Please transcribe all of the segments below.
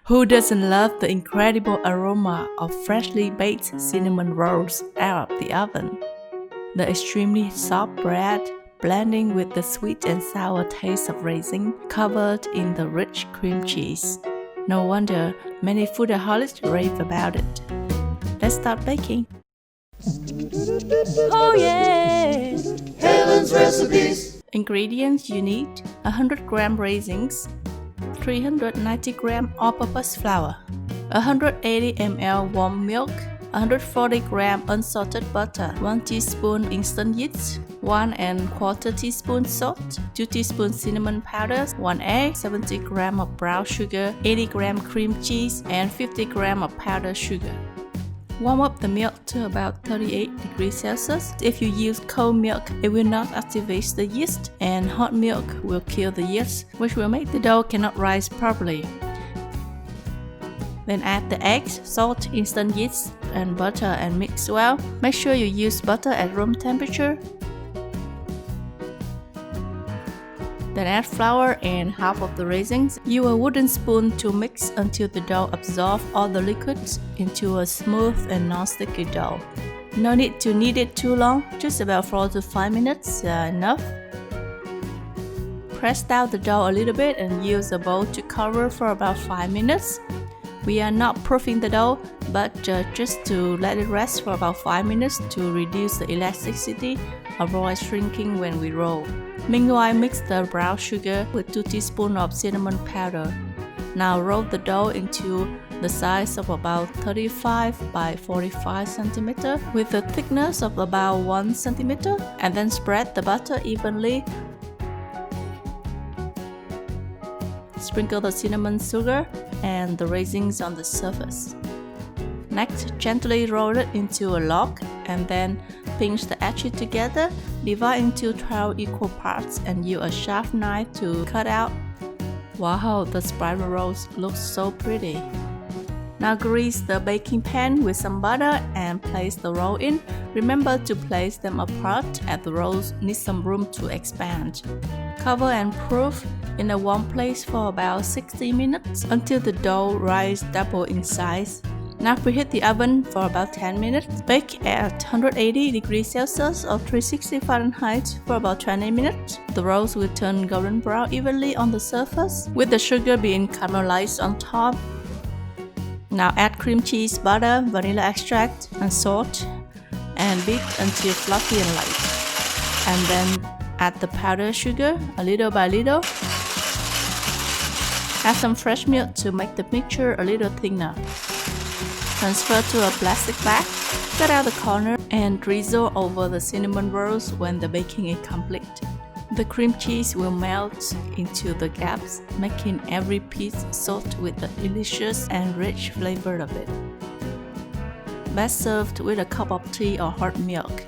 Who doesn't love the incredible aroma of freshly baked cinnamon rolls out of the oven? The extremely soft bread blending with the sweet and sour taste of raisin covered in the rich cream cheese. No wonder many foodaholics rave about it. Let's start baking. Oh yeah! Helen's recipes. Ingredients you need: 100 gram raisins, 390 gram all-purpose flour, 180 ml warm milk, 140 gram unsalted butter, 1 teaspoon instant yeast, 1¼ teaspoon salt, 2 teaspoons cinnamon powder, 1 egg, 70 gram of brown sugar, 80 gram cream cheese, and 50 gram of powdered sugar. Warm up the milk to about 38 degrees Celsius. If you use cold milk, it will not activate the yeast, and hot milk will kill the yeast, which will make the dough cannot rise properly. Then add the eggs, salt, instant yeast, and butter and mix well. Make sure you use butter at room temperature. Then add flour and half of the raisins. Use a wooden spoon to mix until the dough absorbs all the liquids into a smooth and non-sticky dough. No need to knead it too long, just about 4 to 5 minutes enough. Press down the dough a little bit and use a bowl to cover for about 5 minutes. We are not proofing the dough, but just to let it rest for about 5 minutes to reduce the elasticity, avoid shrinking when we roll. Meanwhile, mix the brown sugar with 2 teaspoons of cinnamon powder. Now roll the dough into the size of about 35 by 45 cm with a thickness of about 1 cm, and then spread the butter evenly. Sprinkle the cinnamon sugar and the raisins on the surface. Next, gently roll it into a log and then pinch the edges together. Divide into 12 equal parts and use a sharp knife to cut out. Wow, the spiral rolls look so pretty. Now grease the baking pan with some butter and place the roll in. Remember to place them apart as the rolls need some room to expand. Cover and proof in a warm place for about 60 minutes until the dough rises double in size. Now preheat the oven for about 10 minutes. Bake at 180 degrees Celsius or 360 Fahrenheit for about 20 minutes. The rolls will turn golden brown evenly on the surface, with the sugar being caramelized on top. Now add cream cheese, butter, vanilla extract, and salt, and beat until fluffy and light. And then add the powdered sugar, little by little. Add some fresh milk to make the mixture a little thinner. Transfer to a plastic bag, cut out the corner, and drizzle over the cinnamon rolls when the baking is complete. The cream cheese will melt into the gaps, making every piece soaked with the delicious and rich flavor of it. Best served with a cup of tea or hot milk.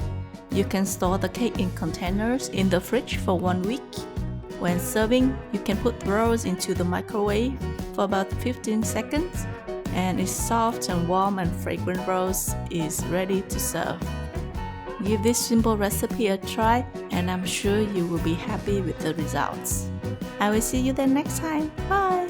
You can store the cake in containers in the fridge for 1 week. When serving, you can put the rolls into the microwave for about 15 seconds, and its soft and warm and fragrant rolls is ready to serve. Give this simple recipe a try, and I'm sure you will be happy with the results. I will see you then next time. Bye!